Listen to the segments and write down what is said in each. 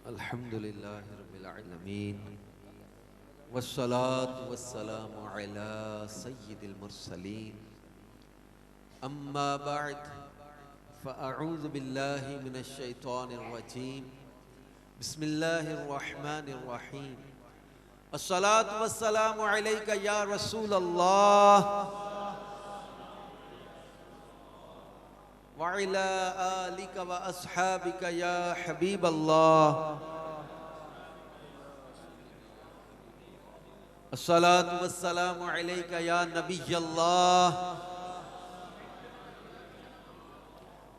अल्हम्दुलिल्लाहि रब्बिल आलमीन वस्सलातु वस्सलामु अला सय्यिदिल मुरसलीन अम्मा बअद फ़अऊज़ु बिल्लाहि मिनश शैतानिर रजीम बिस्मिल्लाहिर रहमानिर रहीम अस्सलातु वस्सलामु अलैका या रसूल अल्लाह व अला आलिका व अस्हाबिका या हबीब अल्लाह अस्सलातु वस्सलामु अलैका या नबी अल्लाह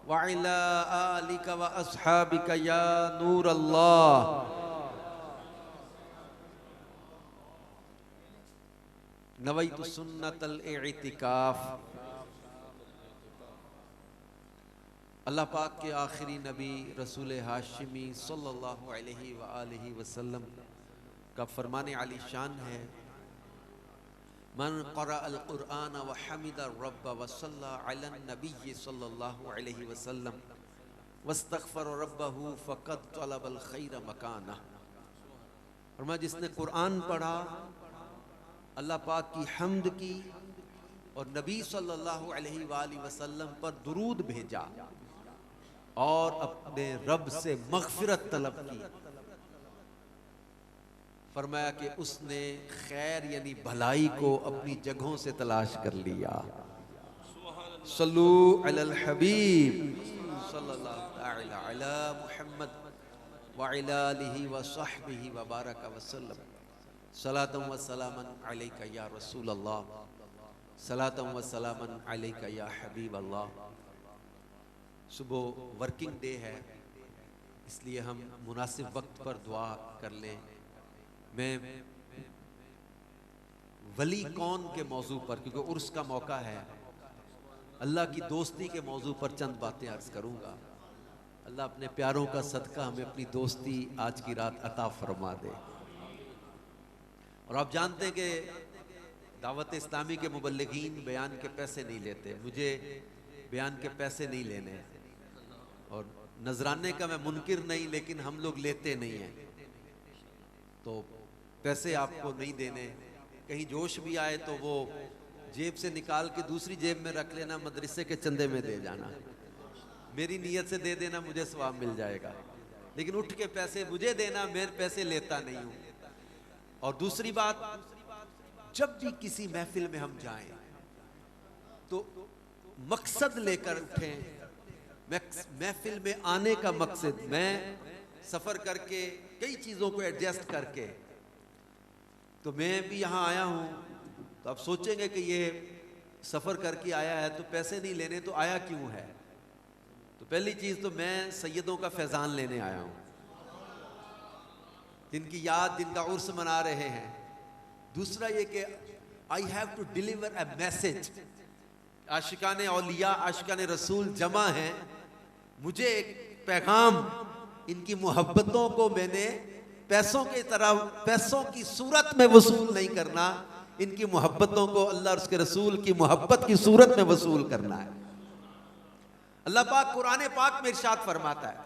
व अला आलिका व अस्हाबिका या नूर अल्लाह। नवैतु सुन्नतल इतिकाफ। अल्लाह पाक के आखिरी नबी रसूल हाशिमी सल्लल्लाहु अलैहि व आलिहि वसल्लम का फरमाने आली शान है, मन क़रा अल क़ुरआन व हमिदा रब्ब व सल्ला अला नबी सल्लल्लाहु अलैहि वसल्लम वस्तग़फ़र रब्बहु फ़क़द तलबल खैर मकाना। और मैं जिसने कुरान पढ़ा, अल्लाह पाक की हम्द की और नबी सल्लल्लाहु अलैहि वसल्लम पर दुरूद भेजा और अपने रब से मग़फ़िरत तलब की, फरमाया कि उसने खैर यानी भलाई को अपनी जगहों से तलाश कर लिया। सल्लू अलल हबीब सल्लल्लाहु तआला अला मुहम्मद व अला आलिहि व सहबिहि व बारक व सल्लम। सलातम व सलामन अलैका या रसूल अल्लाह, सलातम व सलामन अलैका या हबीब अल्लाह। सुबह वर्किंग डे है, इसलिए हम मुनासिब वक्त पर दुआ कर लें। मैं वली कौन के मौजू पर, क्योंकि उर्स का मौका है, अल्लाह की दोस्ती के मौजू पर चंद बातें अर्ज करूंगा। अल्लाह अपने प्यारों का सदका हमें अपनी दोस्ती आज की रात अता फरमा दे। और आप जानते हैं कि दावत इस्लामी के मुबल्लिगीन बयान के पैसे नहीं लेते, मुझे बयान के पैसे नहीं लेने, और नजराने का मैं मुनकिर नहीं, लेकिन हम लोग लेते नहीं हैं, तो पैसे आपको नहीं देने। कहीं जोश भी आए तो वो जेब से निकाल के दूसरी जेब में रख लेना, मदरसे के चंदे में दे जाना। मेरी नीयत से दे देना, मुझे सवाब मिल जाएगा, लेकिन उठ के पैसे मुझे देना, मेरे पैसे लेता नहीं हूं। और दूसरी बात, जब भी किसी महफिल में हम जाएं तो मकसद लेकर उठें। महफिल में आने का मकसद, मैं सफर करके कई चीजों को एडजस्ट करके, तो मैं भी यहां आया हूं, तो आप सोचेंगे कि ये सफर करके आया है तो पैसे नहीं लेने, तो आया क्यों है? तो पहली चीज तो मैं सैयदों का फैजान लेने आया हूं, जिनकी याद, जिनका उर्स मना रहे हैं। दूसरा ये कि I have to deliver a message. आशिकाने औलिया, आशिकाने रसूल जमा हैं, मुझे एक पैगाम, इनकी मोहब्बतों को मैंने पैसों की तरह, पैसों की सूरत में वसूल नहीं करना, इनकी मोहब्बतों को अल्लाह और उसके रसूल की मोहब्बत की सूरत में वसूल करना है। अल्लाह पाक कुरान पाक में इरशाद फरमाता है,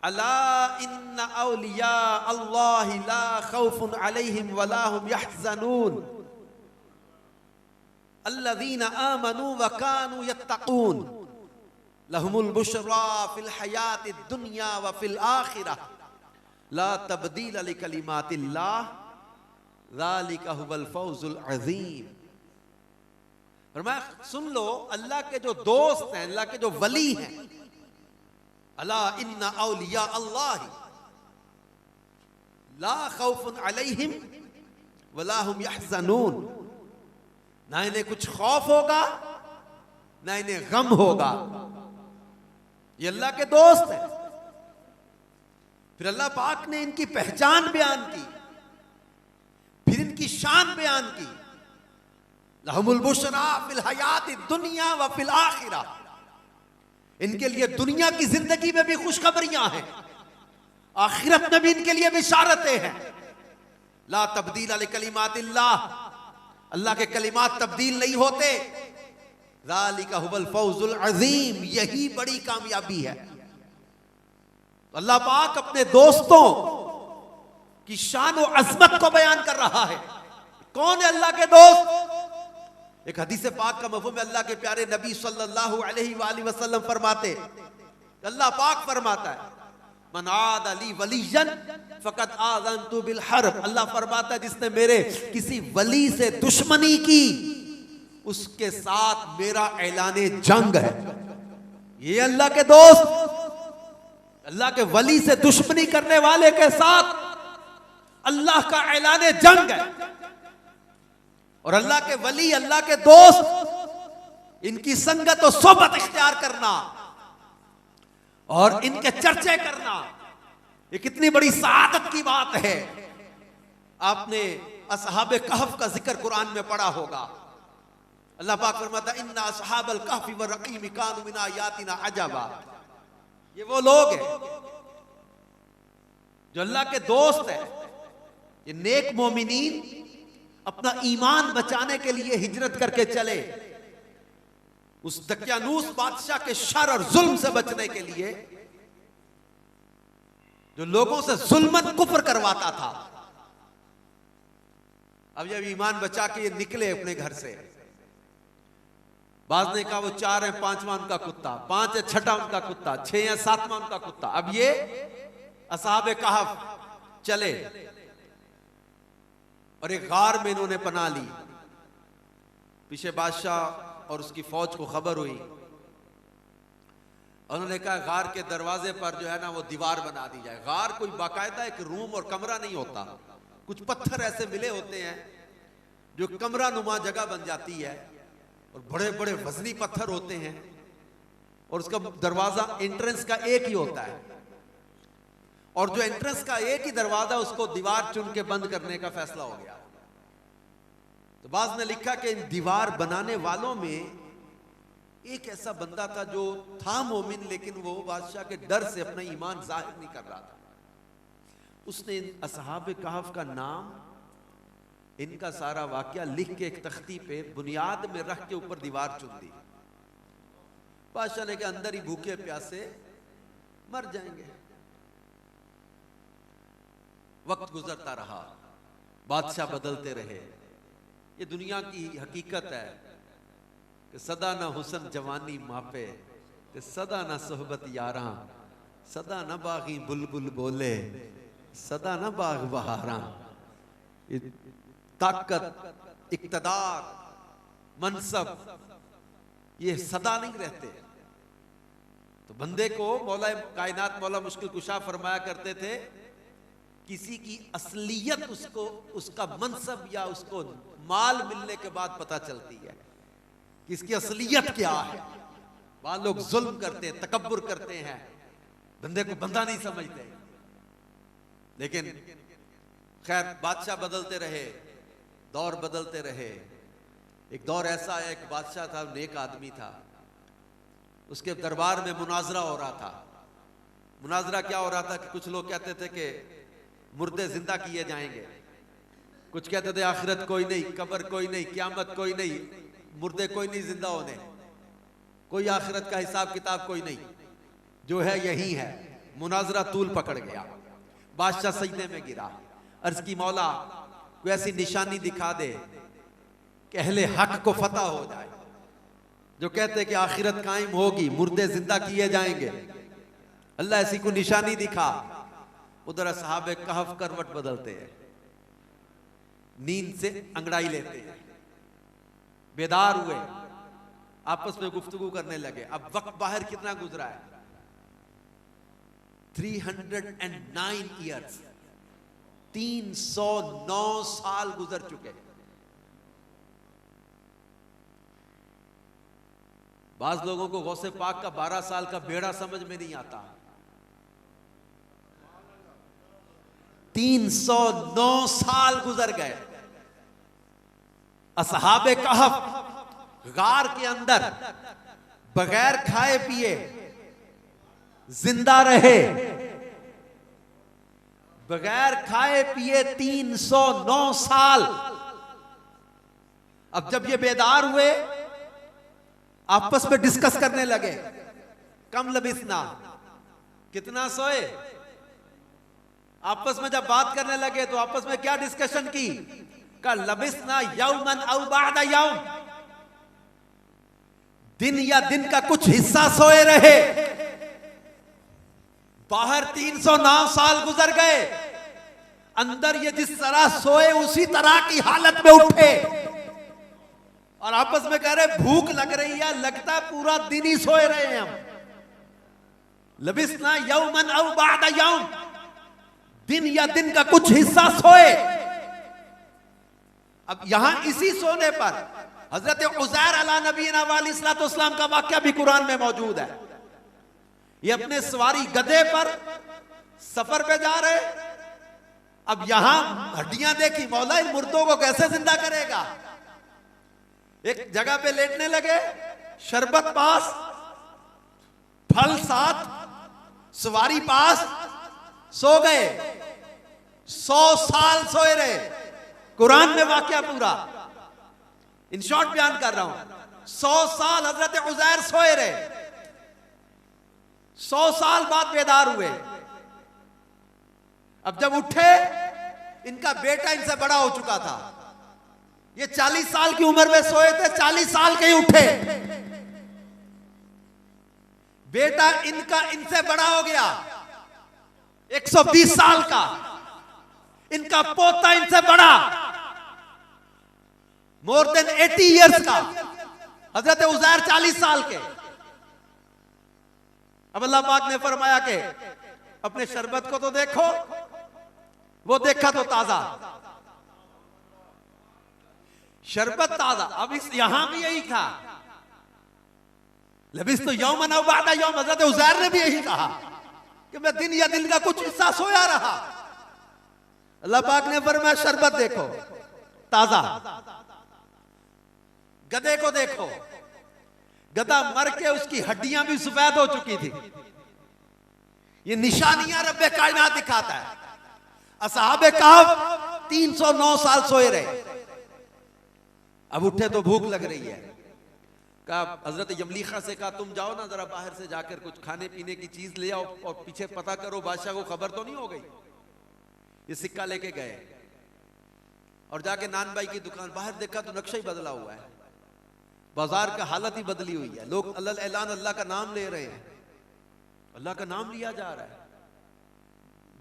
अला इन्ना औलिया अल्लाह ला खौफुन अलैहिम वला हुम यहज़नून अल्लज़ीना आमनू व कानू यत्तक़ून लहुमुल बुशरा फिल हयातिद दुनिया व फिल आखिरह ला तब्दील लिकलिमातिल्लाह ज़ालिका हुवल फौज़ुल अज़ीम। फरमाया, सुन लो, अल्लाह के जो दोस्त हैं, अल्लाह के जो वली हैं, अला इन्ना औलिया अल्लाह ला खौफुन अलैहिम वला हुम यहज़नून। ना इन्हें कुछ खौफ होगा, ना इन्हें गम होगा। ये अल्लाह के दोस्त हैं। फिर अल्लाह पाक ने इनकी पहचान बयान की, फिर इनकी शान बयान की, लहुमुल बुशरा फिल हयातिद दुनिया व फिल आखिरह। इनके लिए दुनिया की जिंदगी में भी खुशखबरियां हैं, आखिरत में भी इनके लिए बिशारतें हैं। ला तब्दील लिकलिमातिल्लाह, अल्लाह के कलिमात तब्दील नहीं होते। ज़ालिका हुवल फौज़ुल अज़ीम, यही बड़ी कामयाबी है। तो अल्लाह पाक अपने दोस्तों की शान और अजमत को बयान कर रहा है। कौन है अल्लाह के दोस्त? एक हदीस पाक का मफ़हूम है, अल्लाह के प्यारे नबी सल्लल्लाहु अलैहि वसल्लम फरमाते, अल्लाह पाक फरमाता है, मन आद अली वलियन फकत आज़नतु बिल हर्ब। अल्लाह फरमाता है, जिसने मेरे किसी वली से दुश्मनी की उसके साथ मेरा ऐलाने जंग है। ये अल्लाह के दोस्त, अल्लाह के वली से दुश्मनी करने वाले के साथ अल्लाह का ऐलाने जंग है। और अल्लाह के वली, अल्लाह के दोस्त, इनकी संगत और सोबत इख्तियार करना और इनके चर्चे करना, ये कितनी बड़ी सआदत की बात है। आपने असहाबे कहफ का जिक्र कुरान में पढ़ा होगा। अल्लाह पाक फरमाता, इन्ना असहाबल कहफी व रकीम कानू मिन आयातिना अजबा। ये वो लोग हैं जो अल्लाह के दोस्त हैं। ये नेक मोमिनीन अपना ईमान बचाने के लिए हिजरत करके चले, उस दकियानूस बादशाह के शर और जुल्म से बचने के लिए, जो लोगों से जुल्मन कुफ्र करवाता था। अब जब ईमान बचा के ये निकले अपने घर से, बाज ने कहा वो 4 है, 5वां उनका कुत्ता, 5 है, 6वां उनका कुत्ता, 6 है, 7वां उनका कुत्ता। अब ये असहाबे कहफ चले और एक गार में इन्होंने पनाह ली। पीछे बादशाह और उसकी फौज को खबर हुई, उन्होंने कहा गार के दरवाजे पर जो है ना वो दीवार बना दी जाए। गार कोई बाकायदा एक रूम और कमरा नहीं होता, कुछ पत्थर ऐसे मिले होते हैं जो कमरा नुमा जगह बन जाती है, और बड़े बड़े वजनी पत्थर होते हैं, और उसका दरवाजा एंट्रेंस का एक ही होता है, और जो एंट्रेंस का एक ही दरवाजा, उसको दीवार चुन के बंद करने का फैसला हो गया। तो बाज ने लिखा कि इन दीवार बनाने वालों में एक ऐसा बंदा था जो था मोमिन, लेकिन वो बादशाह के डर से अपना ईमान जाहिर नहीं कर रहा था। उसने इन असहाबे कहफ का नाम, इनका सारा वाकया लिख के एक तख्ती पे बुनियाद में रख के ऊपर दीवार चुन दी। बादशाह ने कहा अंदर ही भूखे प्यासे मर जाएंगे। वक्त गुजरता रहा, बादशाह बदलते रहे। ये दुनिया की हकीकत है कि सदा ना हुसन जवानी मापे, कि सदा ना सोहबत यारा, सदा ना बागी बुलबुल बोले, सदा ना बाग बहारा। ताकत, इक्तदार, मनसब, ये सदा नहीं रहते। तो बंदे को मौला कायनात, मौला मुश्किल कुशा फरमाया करते थे, किसी की असलियत उसको उसका मनसब या उसको माल मिलने के बाद पता चलती है कि इसकी असलियत क्या है। वहां लोग जुल्म करते हैं, तकब्बुर करते हैं, बंदे को बंदा नहीं समझते। लेकिन खैर बादशाह बदलते रहे, दौर बदलते रहे। एक दौर ऐसा है, एक बादशाह था, नेक आदमी था, उसके दरबार में मुनाजरा हो रहा था। मुनाजरा क्या हो रहा था कि कुछ लोग कहते थे कि मुर्दे जिंदा किए जाएंगे, कुछ कहते थे आखिरत कोई नहीं, कब्र कोई नहीं, क़यामत कोई नहीं, मुर्दे कोई नहीं जिंदा होने, कोई आखिरत का हिसाब किताब कोई नहीं, जो है यही है। मुनाजरा तूल पकड़ गया, बादशाह सजदे में गिरा, अर्ज की मौला कोई ऐसी निशानी दिखा दे कि अहले हक को फतह हो जाए, जो कहते कि आखिरत कायम होगी, मुर्दे जिंदा किए जाएंगे। अल्लाह ऐसी कोई निशानी दिखा। उधर असहाबे कहफ करवट बदलते हैं, नींद से अंगड़ाई लेते हैं, बेदार हुए, आपस में गुफ्तगू करने लगे। अब वक्त बाहर कितना गुजरा है, 309 ईयर्स, 309 साल गुजर चुके। बाज लोगों को गौसे पाक का 12 साल का बेड़ा समझ में नहीं आता। 309 साल गुजर गए। असहाबे कहफ गार के अंदर बगैर खाए पिए जिंदा रहे, बगैर खाए पिए 309 साल। अब जब ये बेदार हुए, आपस में डिस्कस करने लगे, कम लबिसना, कितना सोए? आपस में जब बात करने लगे तो आपस में क्या डिस्कशन की? का लबिसना यौमन औ बादा यौम, दिन या दिन का कुछ हिस्सा सोए रहे। बाहर 309 साल गुजर गए, अंदर ये जिस तरह सोए उसी तरह की हालत में उठे और आपस में कह रहे भूख लग रही है, लगता है पूरा दिन ही सोए रहे हैं हम। लबिसना यौमन औ बादा यौम, दिन या दिन का कुछ हिस्सा सोए। अब यहां इसी सोने पर हजरत उज़ैर अला नबीना वालिस्लाम का वाक्या भी कुरान में मौजूद है। ये अपने सवारी गधे पर सफर पे जा रहे, अब यहां हड्डियां देखी, मौला इन मुर्दों को कैसे जिंदा करेगा। एक जगह पे लेटने लगे, शरबत पास, फल साथ, सवारी पास, सो गए। 100 साल सोए रहे। कुरान में वाकया पूरा इन शॉर्ट बयान कर रहा हूं। 100 साल हजरत उज़ैर सोए रहे, 100 साल बाद बेदार हुए। अब जब उठे, इनका बेटा इनसे बड़ा हो चुका था। ये 40 साल की उम्र में सोए थे, 40 साल के ही उठे। बेटा इनका इनसे बड़ा हो गया, 120 साल का। इनका पोता इनसे बड़ा, मोर देन 80 इयर्स का। हजरत उज़ैर 40 साल के। अब अल्लाह पाक ने फरमाया कि अपने शरबत को तो देखो। वो देखा तो ताजा शरबत, ताजा। अब इस यहां भी यही था, लबिस तो यौमन औ बादा यौम। हजरत उज़ैर ने भी यही कहा कि मैं दिन या दिन का कुछ हिस्सा सोया रहा। अल्लाह पाक ने फरमाया शरबत देखो, ताजा। गधे को देखो, गधा मर के उसकी हड्डियां भी सफेद हो चुकी थी। ये निशानियां रब्बे कायनात दिखाता है। असहाबे कहफ 309 साल सोए रहे। अब उठे तो भूख लग रही है। कहा हजरत यमलीखा से कहा तुम जाओ ना जरा बाहर से जाकर कुछ खाने पीने की चीज ले आओ और पीछे पता करो बादशाह को खबर तो नहीं हो गई। ये सिक्का लेके गए और जाके नान भाई की दुकान बाहर देखा तो नक्शा ही बदला हुआ है, बाजार का हालत ही बदली हुई है। लोग ऐलान अल्लाह का नाम ले रहे हैं, अल्लाह का नाम लिया जा रहा है,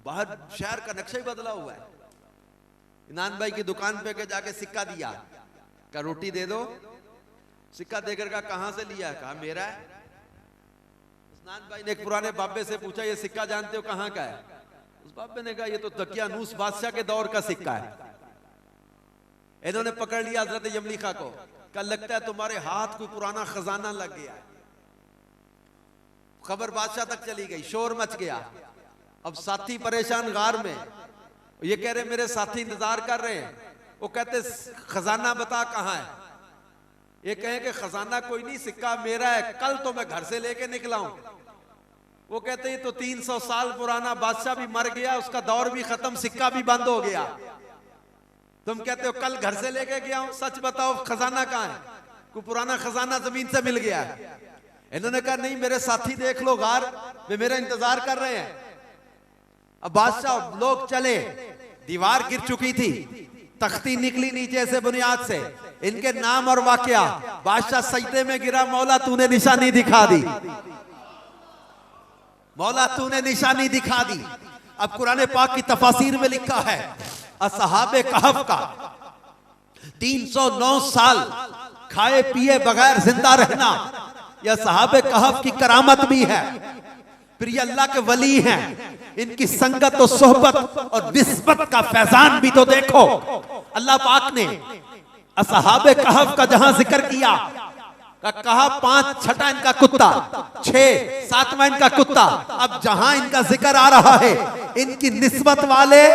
बाहर शहर का नक्शा ही बदला हुआ है। नान भाई की दुकान पे के जाके सिक्का दिया, कहा रोटी दे दो। सिक्का देकर कहा कहां से लिया है? कहा मेरा है। नान भाई ने एक पुराने बाबे से पूछा ये सिक्का जानते हो कहां का है? उस बाबे ने कहा ये तो दकियानूस बादशाह के दौर का सिक्का है। इन्होंने पकड़ लिया हजरत यमलीखा को, कहा लगता है तुम्हारे हाथ कोई पुराना खजाना लग गया है। खबर बादशाह तक चली गई, शोर मच गया। अब साथी परेशान गार में, ये कह रहे मेरे साथी इंतजार कर रहे हैं। वो कहते खजाना बता कहां है? ये कहे कि खजाना कोई नहीं, सिक्का मेरा है, कल तो मैं घर से लेके निकला हूं। वो कहते ये तो 300 साल पुराना, बादशाह भी मर गया, उसका दौर भी खत्म, सिक्का भी बंद हो गया। तुम कहते हो कल घर से लेके गया हूं, सच बताओ खजाना कहां है? कोई पुराना खजाना जमीन से मिल गया है? इन्होंने कहा नहीं मेरे साथी देख लो गार, वे मेरा इंतजार कर रहे हैं। अब बादशाह लोग चले, दीवार गिर चुकी थी, तख्ती निकली नीचे से बुनियाद से, इनके नाम और वाकया। बादशाह सजदे में गिरा, मौला तूने निशानी दिखा दी, मौला तूने निशानी दिखा दी। अब कुरान पाक की तफासीर में लिखा है असहाबे कहफ का 309 साल खाए पिए बगैर जिंदा रहना, यह सहाबे कहफ की करामत भी है। फिर ये अल्लाह के वली हैं, इनकी संगत और सोहबत और निस्बत का फैजान भी तो देखो। अल्लाह पाक ने असहाबे कहफ का जहां जिक्र किया, कहा 5 छठा इनका कुत्ता, 6 7वां इनका कुत्ता। अब जहां इनका जिक्र आ रहा है, इनकी निस्बत वाले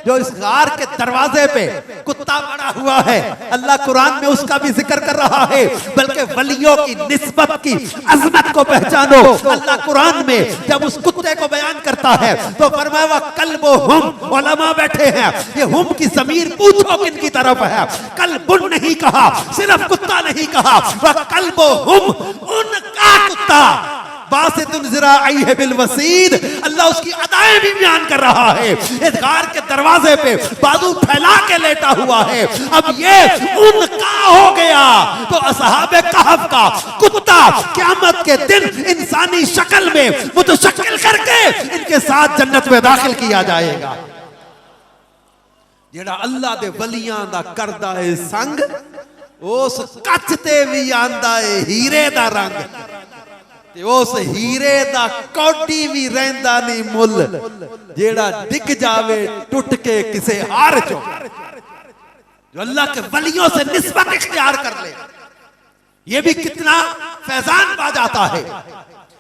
जो इस गार के दरवाजे पे कुत्ता बना हुआ है, अल्लाह कुरान में उसका भी जिक्र कर रहा है। बल्कि वलियों की निस्बत की अजमत को पहचानो। अल्लाह कुरान में जब उस कुत्ते को बयान करता है तो फरमाया वा कल्बो हम, उलमा बैठे हैं, ये हम की ज़मीर पूछो किन की तरफ है। कल्बुन नहीं कहा, सिर्फ कुत्ता नहीं कहा, वा कल्बो हम, उनका कुत्ता बासितुन ज़िराअैहि बिल वसीद, अल्लाह उसकी अदाएं भी बयान कर रहा है। इस गार के दरवाजे पे बाजू फैला के लेटा हुआ है। अब ये उनका हो गया तो असहाबे कहफ का कुत्ता क़यामत के दिन इंसानी शक्ल में मुतशक्किल करके इनके साथ जन्नत में दाखिल किया जाएगा। जेड़ा अल्लाह दे वलियां दा करदा है संग, उस कच ते भी आंदा है हीरे दा रंग, ते उस हीरे दा कौडी भी रहिंदा नहीं मुल, जेड़ा डिग जावे टुट के किसे हार चो। जो अल्लाह के वलियों से निस्बत इख्तियार कर ले, ये भी कितना फैजान पा जाता है।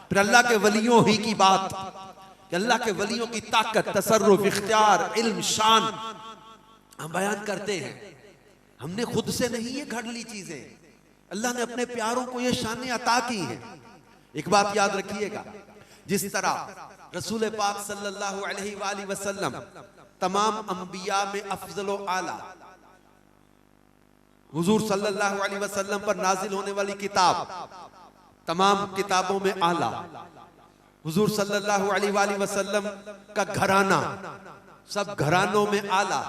फिर अल्लाह के वलियों ही की बात, कि अल्लाह के वलियों की ताकत, तसर्रुफ, इख्तियार, इल्म, शान हम बयान करते हैं। हमने खुद से नहीं ये घड़ ली चीजें, अल्लाह ने अपने प्यारों को ये शानें अता की हैं। एक बात याद रखिएगा, जिस तरह रसूल पाक सल्लल्लाहु अलैहि वसल्लम तमाम अंबिया में अफजल आला, हुजूर सल्लल्लाहु अलैहि वसल्लम पर नाजिल होने वाली किताब तमाम किताबों में आला, हुजूर सल्लल्लाहु अलैहि वसल्लम का घराना सब घरानों में आला,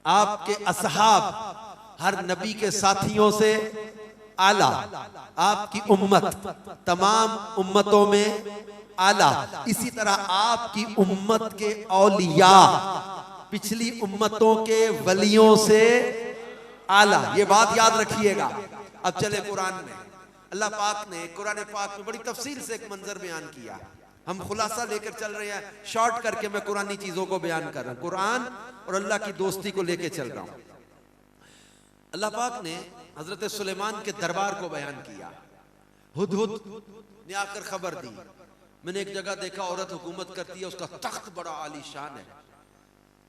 आपके असहाब हर नबी के साथियों से आला, आपकी उम्मत तमाम उम्मतों में आला, इसी तरह आपकी उम्मत के औलिया पिछली उम्मतों के वलियों से आला। ये बात याद रखिएगा। अब चले कुरान में, अल्लाह पाक ने कुरान पाक में बड़ी तफसील से एक मंजर बयान किया। हम खुलासा लेकर चल रहे हैं, शॉर्ट करके मैं कुरानी चीजों को बयान कर रहा हूं, कुरान और अल्लाह की दोस्ती को लेकर चल रहा हूं। अल्लाह पाक ने हजरत सुलेमान के दरबार को बयान किया। हुदहुद ने आकर खबर दी, मैंने एक जगह देखा औरत हुकूमत करती है, उसका तख्त बड़ा आलीशान है।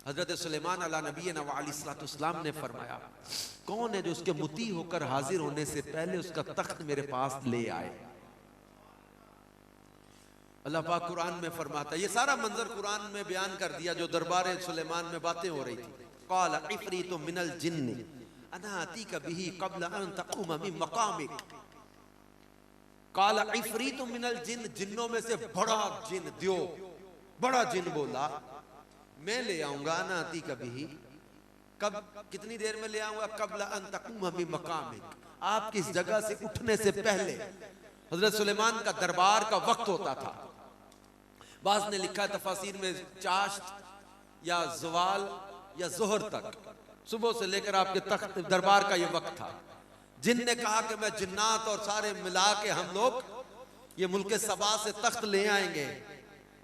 हजरत सुलेमान अला नबीना व अलैहिस्सलाम ने फरमाया, कौन है जो उसके मुती होकर हाजिर होने से पहले उसका तख्त मेरे पास ले आए। अल्लाह पाक कुरान में फरमाता है, ये सारा मंजर कुरान में बयान कर दिया जो दरबार सुलेमान में बातें हो रही थी। क़ाल इफ़रीतु मिनल जिन्नि अना आतीका बिही क़ब्ल अन तक़ूम मिन मक़ामिक। क़ाल इफ़रीतु मिनल जिन्न, जिन्नों में से बड़ा जिन दियो, बड़ा जिन बोला मैं ले आऊंगा, अना आतीका बिही, कब कितनी देर में ले आऊंगा, क़ब्ल अन तक़ूम मिन मक़ामिक, आपकी इस जगह से उठने से पहले। हजरत सुलेमान का दरबार का वक्त होता था। बाज़ ने लिखा है तफासीर में चाश्त या ज़वाल या ज़ोहर तक, सुबह से लेकर आपके तख्त दरबार का ये वक्त था। जिन ने कहा कि मैं जिन्नात और सारे मिला के हम लोग ये मुल्क सबा से तख्त ले आएंगे,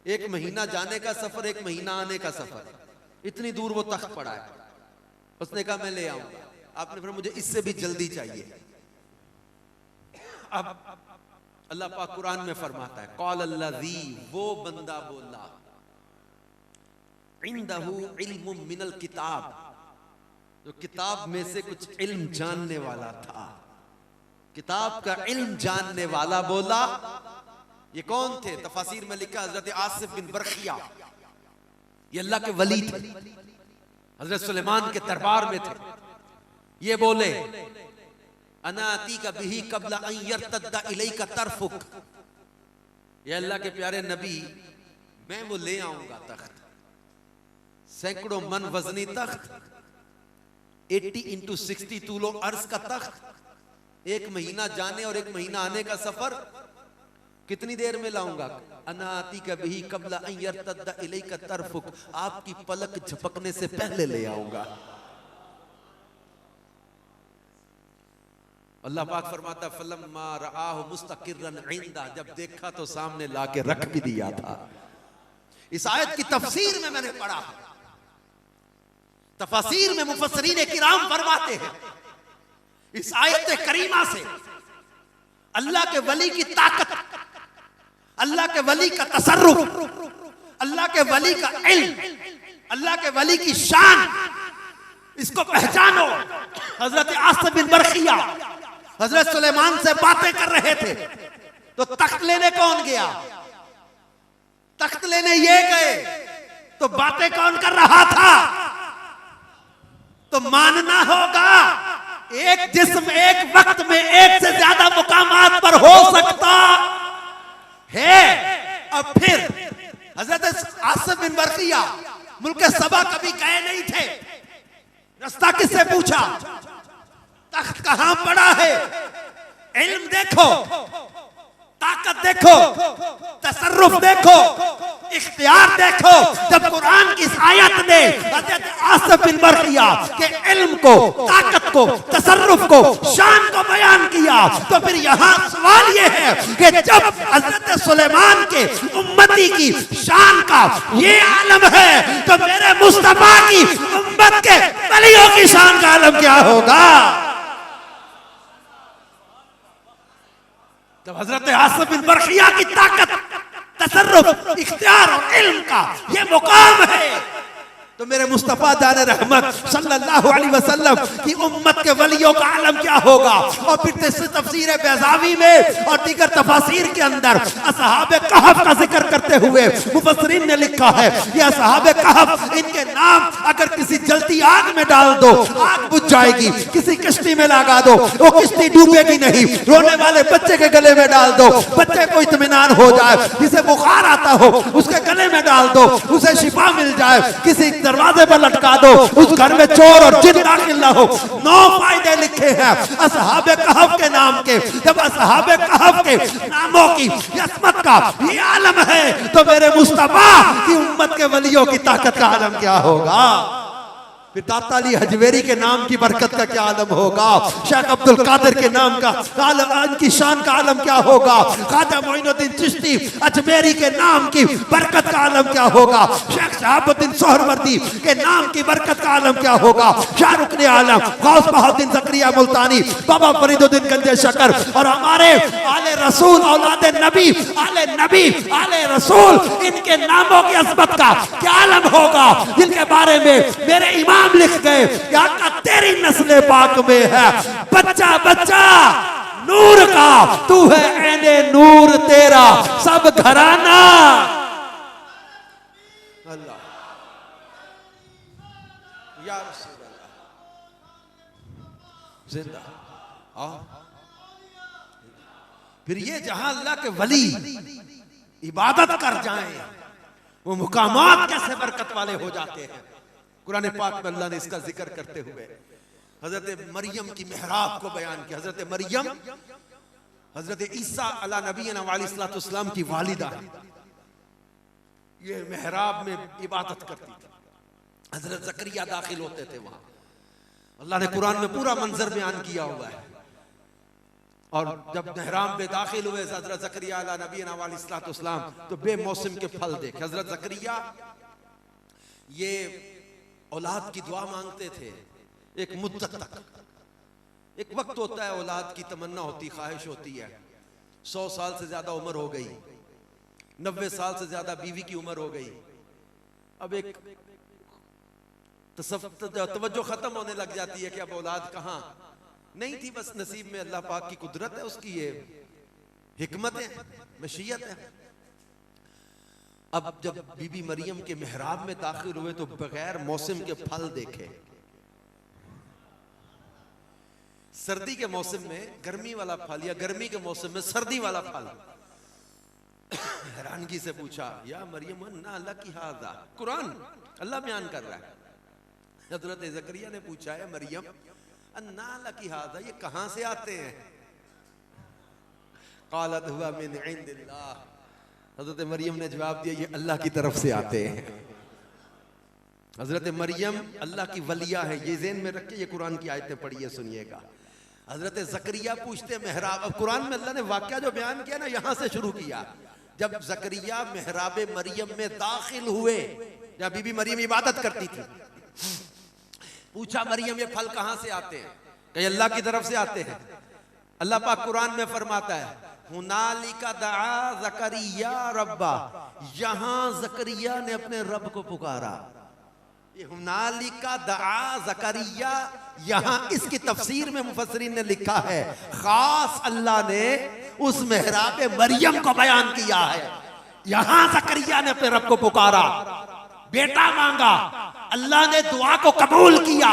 एक महीना जाने का सफर, एक महीना आने का सफर, इतनी दूर वो तख्त पड़ा है। उसने कहा मैं ले आऊंगा। आपने फिर मुझे इससे भी जल्दी चाहिए। अब अल्लाह पाक कुरान में फरमाता है, क़ाल अल्लज़ी, वो बंदा बोला, इंदहु इल्मुम मिनल किताब, जो किताब में से कुछ इल्म जानने वाला था, किताब का इल्म जानने वाला बोला। ये कौन थे? तफासीर में लिखा हजरत आसिफ बिन बरखिया, ये अल्लाह के वली थे, हजरत सुलेमान के दरबार में थे। ये बोले, अना आतीका बिही क़ब्ल अन यर्तद्दा इलैका तरफुक, ये अल्लाह के प्यारे नबी, मैं वो ले आऊंगा तख्त, सैकड़ों मन वजनी तख्त, 80 into 60 तूलो अर्ज का तख्त, एक महीना जाने और एक महीना आने का सफर, कितनी देर में लाऊंगा। अना आतीका बिही क़ब्ल अन यर्तद्दा इलैका तरफुक, आपकी पलक झपकने से पहले ले आऊंगा। अल्लाह पाक फरमाता, फलम्मा रआहु मुस्तक़िर्रन इंदा, जब देखा तो सामने लाके रख भी दिया था। इस आयत की तफसीर में मैंने पढ़ा, तफसीर में मुफस्सिरीन किराम फरमाते हैं, इस आयत करीमा से अल्लाह के वली की ताकत, अल्लाह के वली का तसर्रुफ, अल्लाह के वली का इल्म, अल्लाह के वली की शान, इसको पहचानो। हजरत आसिफ बिन बरखिया हजरत सुलेमान से बातें कर रहे थे, तो तख्त लेने कौन गया? तख्त लेने ये गए, तो बातें कौन कर रहा था? तो मानना होगा एक जिस्म एक वक्त में एक से ज्यादा मुकामात पर हो सकता, है। अब फिर हजरत आसिफ बिन बरकिया मुल्क सबा कभी गए नहीं थे, रास्ता किससे पूछा? तख्त कहां पड़ा है? इल्म देखो, ताकत देखो, तसर्रुफ देखो, इख्तियार देखो। जब कुरान की इस आयत ने हज़रत आसिफ बिन बरकिया के इल्म को, ताकत को, तसर्रुफ को, शान को बयान किया, तो फिर यहाँ सवाल ये है कि जब हज़रत सुलेमान के उम्मती की शान का ये आलम है, तो मेरे मुस्तफा की उम्मत के वलियों की शान का आलम क्या होगा? जब हजरत आसिफ बिन बरकिया की ताकत, तसर्रुफ, इख्तियार और इल्म का ये मुकाम है, तो मेरे मुस्तफा जान रहमत सल्लल्लाहु अलैहि वसल्लम की उम्मत के वलियों का आलम क्या होगा? और फिर तफसीर बैज़ावी में और दीगर तफासीर के अंदर असहाबे कहफ का जिक्र करते हुए मुफस्सिरीन ने लिखा है, ये असहाबे कहफ, इनके नाम अगर किसी जलती आग में डाल दो, आग बुझ जाएगी। किसी किश्ती में लगा दो, वो किश्ती डूबेगी नहीं। रोने वाले बच्चे के गले में डाल दो, बच्चे को इत्मीनान हो जाए। जिसे बुखार आता हो, उसके गले में डाल दो, उसे शिफा मिल जाए। किसी दरवाजे पर लटका दो, उस घर में चोर और जिन दाखिल ना हो। 9 फायदे लिखे हैं असहाबे कहफ के नाम के। जब असहाबे कहफ के नामों की असमत का ये आलम है, तो मेरे मुस्तफा की उम्मत के वलियों की ताकत का आलम क्या होगा? फिर दाता अली हजवेरी के नाम की बरकत का क्या आलम होगा? शेख अब्दुल कादिर के नाम का आलम, इनकी शान का आलम क्या होगा? ख्वाजा मोइनुद्दीन चिश्ती अजमेरी के नाम की बरकत का आलम क्या होगा? शेख शहाबुद्दीन सोहरवर्दी के नाम की बरकत का आलम क्या होगा? शाहरुख आलम, गौस बहाउद्दीन ज़करिया मुल्तानी, बाबा फरीदुद्दीन गंजे शकर और हमारे आले रसूल, औलादे नबी, आले नबी, आले रसूल, इनके नामों की अज़मत का क्या आलम होगा? जिनके बारे में मेरे इमाम लिख गए, क्या तेरी नस्ल पाक में है बच्चा बच्चा नूर का, तू है ऐने नूर तेरा सब घराना। अल्लाह या रसूल अल्लाह, जिंदा। फिर ये जहां अल्लाह के वली इबादत कर जाएं, वो मुकामात कैसे बरकत वाले हो जाते हैं। कुरान पाक में अल्लाह ने इसका जिक्र करते हुए हजरत मरियम की मेहराब को बयान किया। हजरत मरियम हजरत ईसा अला नबीना अलैहिस्सलाम की वालिदा, ये मेहराब में इबादत करती थी। हजरत ज़करिया दाखिल होते थे वहां। अल्लाह ने कुरान में पूरा मंजर बयान किया हुआ है। और जब मेहराब में दाखिल हुए हजरत ज़करिया अला नबीना अलैहिस्सलाम, तो बेमौसम के फल देखे। हजरत ज़करिया ये औलाद की दुआ मांगते थे एक मुद्दत तक। एक वक्त होता है औलाद की तमन्ना होती, ख्वाहिश होती है। 100 साल से ज्यादा उम्र हो गई, 90 साल से ज्यादा बीवी की उम्र हो गई। अब एक तवज्जो खत्म होने लग जाती है कि अब औलाद कहाँ? नहीं थी, बस नसीब में अल्लाह पाक की कुदरत है, उसकी ये हिकमत है, मशीयत है। अब जब बीबी मरियम के मेहराब में दाखिल हुए तो बगैर मौसम के फल देखे। सर्दी के मौसम में गर्मी वाला फल या गर्मी के मौसम में सर्दी वाला फल। हैरानगी से पूछा, या मरियम अन्ना लकी हाज़ा। कुरान अल्लाह बयान कर रहा है। हज़रत ज़करिया ने पूछा, है मरियम अन्ना लकी हाज़ा, ये कहां से आते हैं? क़ालत हुवा मिन इंदिल्लाह। हजरत मरियम ने जवाब दिया, ये अल्लाह की तरफ से आते हैं। हजरत मरियम अल्लाह की वलिया है, ये ज़हन में रख के ये कुरान की आयतें पढ़िए, सुनिएगा। हजरत ज़करिया पूछते मेहराब, अब कुरान में अल्लाह ने वाकया जो बयान किया ना, यहां से शुरू किया। जब ज़करिया मेहराब मरियम में दाखिल हुए, जब बीबी मरियम इबादत करती थी, पूछा मरियम ये फल कहां से आते हैं? कहीं अल्लाह की तरफ से आते हैं। अल्लाह पाक कुरान में फरमाता है, हुनालिका दआ ज़करिया रब्बा, यहां ज़करिया ने अपने रब को पुकारा। ये हुनालिका दआ ज़करिया, यहां इसकी तफसीर में मुफस्सिरीन ने लिखा है, खास अल्लाह ने उस मेहराब मरियम को बयान किया है। यहां ज़करिया ने अपने रब को पुकारा, बेटा मांगा, अल्लाह ने दुआ को कबूल किया।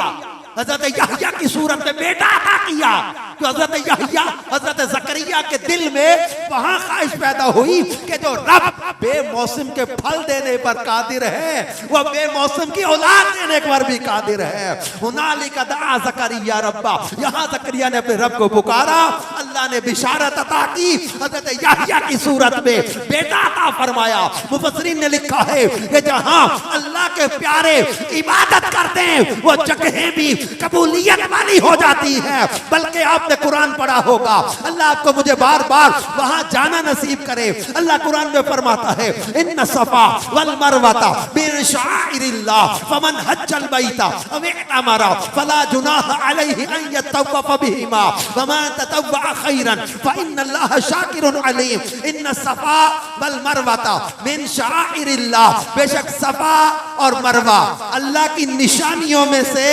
हजरत यहया की सूरत में बेटा अता किया। तो हजरत यहया, हजरत जकरिया के दिल में वहां ख्वाहिश पैदा हुई कि जो रब बेमौसम के फल देने पर कादिर है, वह बेमौसम की औलाद देने पर भी कादिर है। हुनालिका दआ जकरिया रब्बा, यहाँ जकरिया ने अपने रब को पुकारा, अल्लाह ने बिशारत अता की, हजरत यहया की सूरत में बेटा अता फरमाया। मुफस्सिरीन ने लिखा है कि जहां अल्लाह के प्यारे इबादत करते हैं वो जगहें भी कबूलियत वाली हो जाती है। बल्कि आपने कुरान पढ़ा होगा, अल्लाह आपको मुझे बार बार वहां जाना नसीब करे। अल्लाह कुरान में फरमाता है, इन्न सफा वल मरवता मिन शाइरिल्लाह फमन हज्जल बैता अव इतमरा फला जुनाह अलैहि अन यतवफ बिहिमा वमा ततव्वा खैरन फइन्नल्लाह शाकिरुन अलीम। इन्न सफा वल मरवता मिन शाइरिल्लाह, बेशक सफा और मरवा अल्लाह की निशानियों में से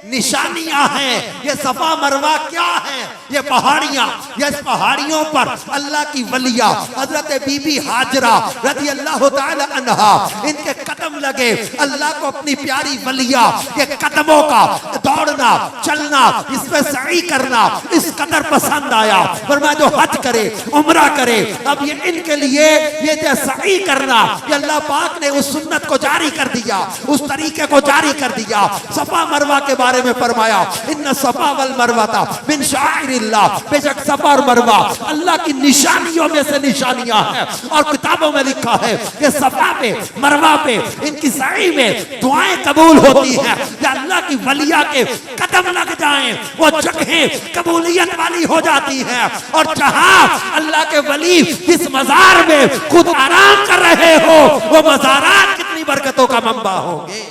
निशानियां हैं। ये सफा मरवा क्या है? ये पहाड़ियां, ये पहाड़ियों पर अल्लाह की वलिया हजरत बीबी हाजरा रज़ी अल्लाह ताला अन्हा, इनके कदम लगे। अल्लाह को अपनी प्यारी वलिया के कदमों का दौड़ना चलना, इस पे सई करना इस कदर पसंद आया। फरमाया जो हज करे उम्रा करे, अब ये इनके लिए ये जो सई करना, ये अल्लाह पाक ने उस सुन्नत को जारी कर दिया, उस तरीके को जारी कर दिया। सफा मरवा के बारे में फरमाया, इन्न सफा वल मरवाता मिन शाइरिल्लाह, बेशक सफा और मरवा अल्लाह की निशानियों में से निशानियां हैं। और किताबों में लिखा है कि सफा पे मरवा पे इनकी सई में दुआएं कबूल होती हैं। या अल्लाह की वलिया के कदम लग जाएं, वो जगहें कबूलियत वाली हो जाती हैं। और जहां अल्लाह के वली जिस मजार में खुद आराम कर रहे हो, वो मजारात कितनी बरकतों का मंबा होंगे,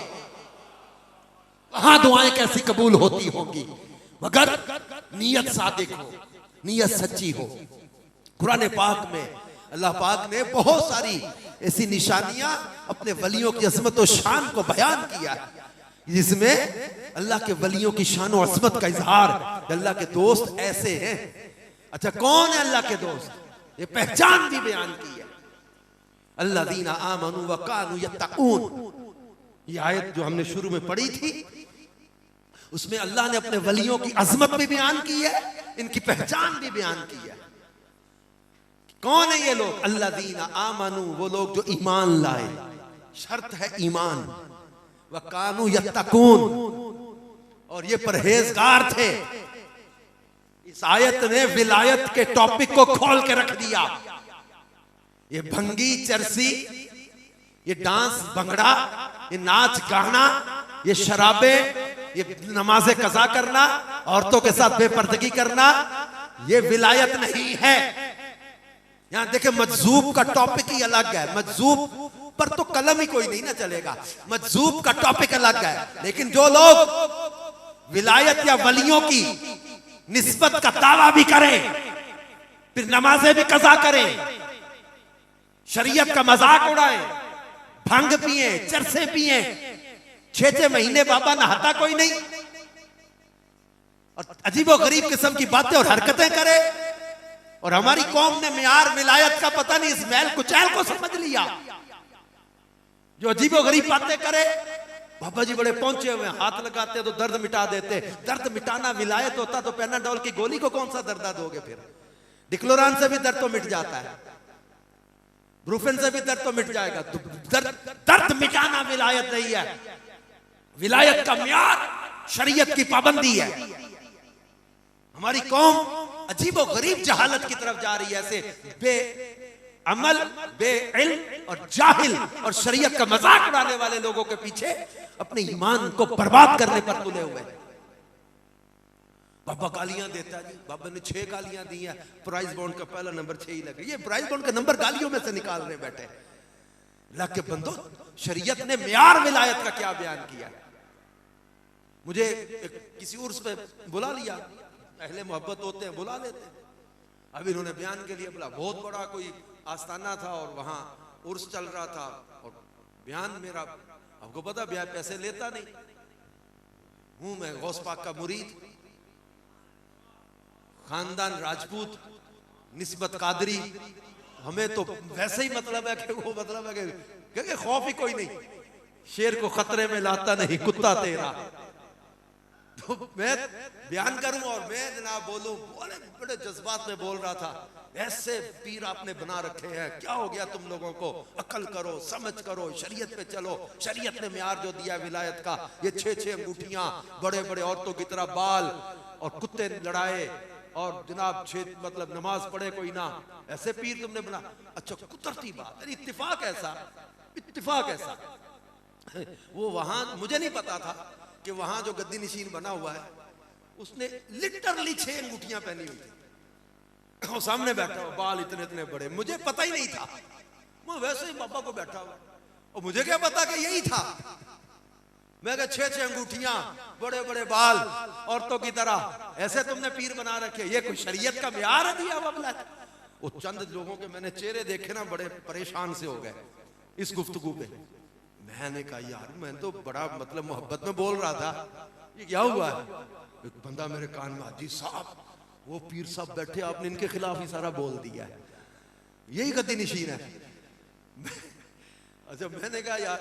वहां दुआएं कैसी कबूल होती होंगी, मगर नीयत सादिक हो, नीयत सच्ची हो। कुरान पाक में अल्लाह पाक ने बहुत सारी ऐसी निशानियां अपने वलियों की अजमत और शान को बयान किया है, जिसमें अल्लाह के वलियों की शान और अजमत का इजहार, अल्लाह के दोस्त ऐसे हैं। अच्छा, कौन है अल्लाह के दोस्त? ये पहचान भी बयान की है, अल्लज़ीना आमनू व कानू यत्तकून। ये आयत जो हमने शुरू में पढ़ी थी, उसमें अल्लाह ने अपने वलियों की अजमत भी बयान की है, इनकी पहचान भी बयान की है। कौन है ये लोग? अल्लज़ीना आमनू, वो लोग जो ईमान लाए, शर्त है ईमान, व कानू यत्तकून, और ये परहेजगार थे। इस आयत ने विलायत के टॉपिक को खोल के रख दिया। ये भंगी चरसी, ये डांस भंगड़ा, ये नाच गाना, ये शराबें, ये नमाज़े कज़ा करना, औरतों के साथ बेपर्दगी करना, ये विलायत नहीं है। यहां देखे मजजूब का टॉपिक ही अलग है। मजजूब पर तो कलम ही कोई नहीं ना चलेगा, मजजूब का टॉपिक अलग है। लेकिन जो लोग विलायत या वलियों की निस्बत का दावा भी करें, फिर नमाजें भी कज़ा करें, शरीयत का मजाक उड़ाएं, भंग पिए, चरसे पिए, 6-6 महीने बाबा नहाता कोई नहीं, और अजीबो गरीब किस्म की बातें और हरकतें करे। और हमारी कौम ने मियार विलायत का पता नहीं, इस मैल कुचैल को समझ लिया। जो अजीबो गरीब बातें करे, बाबा जी बड़े पहुंचे हुए, हाथ लगाते तो दर्द मिटा देते। दर्द मिटाना विलायत होता तो पैनाडोल की गोली को कौन सा दर्द दोगे? फिर डिक्लोरान से भी दर्द तो मिट जाता है, ब्रूफेन से भी दर्द तो मिट जाएगा। तो दर्द मिटाना विलायत नहीं है। विलायत का म्यार शरीयत की पाबंदी है। हमारी कौम अजीबो गरीब जहालत की तरफ जा रही है, ऐसे बे अमल, बे इल्म और जाहिल और शरीयत का मजाक उड़ाने वाले लोगों के पीछे अपने ईमान को बर्बाद करने पर तुले हुए। बाबा गालियां देता जी, बाबा ने 6 गालियां दी हैं, प्राइज बॉन्ड का पहला नंबर 6 ही लगे। ये प्राइज बॉन्ड का नंबर गालियों में से निकाल रहे बैठे। अल्लाह के बंदो, शरीयत ने मियार विलायत का क्या बयान किया? मुझे किसी उर्स पे बुला लिया, अहले मोहब्बत होते हैं बुला लेते हैं। अब इन्होंने बयान के लिए बोला, बहुत बड़ा कोई आस्थाना था और वहां उर्स चल रहा था, और बयान मेरा, आपको पता बयान पैसे लेता नहीं हूं मैं, गौस पाक का मुरीद, खानदान राजपूत, निस्बत कादरी, हमें तो वैसे ही मतलब है कि वो मतलब है कि खौफ ही कोई नहीं, शेर को खतरे में लाता नहीं कुत्ता तेरा। मैं बयान करूं और मैं जनाब बोलूं, बड़े जज्बात में बोल रहा था, ऐसे पीर आपने बना रखे हैं, क्या हो गया तुम लोगों को, अकल करो, समझ करो, शरीयत पे चलो। शरीयत ने म्यार जो दिया विलायत का, ये 6-6 अंगूठियां, बड़े बड़े औरतों की तरह बाल और कुत्ते लड़ाए और जनाब मतलब नमाज पढ़े कोई ना, ऐसे पीर तुमने बना। अच्छा कुदरती बात, इत्तिफाक ऐसा, इत्तिफाक ऐसा वो वहां मुझे नहीं पता था कि वहां जो गद्दी नशीन बना हुआ है उसने लिटरली 6 अंगूठियां पहनी हुई थी और सामने बैठा हुआ, बाल इतने इतने बड़े, मुझे पता ही नहीं था, मैं वैसे ही बाबा को बैठा हुआ और मुझे क्या पता कि यही था। मैं कहा 6-6 अंगूठियां, बड़े बड़े बाल औरतों की तरह, ऐसे तुमने पीर बना रखे, ये कोई शरीयत का म्यार है दिया हुआ? वो चंद लोगों के मैंने चेहरे देखे ना, बड़े परेशान से हो गए इस गुफ्तगू पे। मैंने कहा यार मैं तो बड़ा मतलब मोहब्बत में बोल रहा था, ये क्या हुआ है? एक बंदा मेरे कान में, हाजी साहब वो पीर साहब बैठे, आपने इनके खिलाफ ही सारा बोल दिया है, यही गद्दी नशीन है। अच्छा मैंने कहा यार,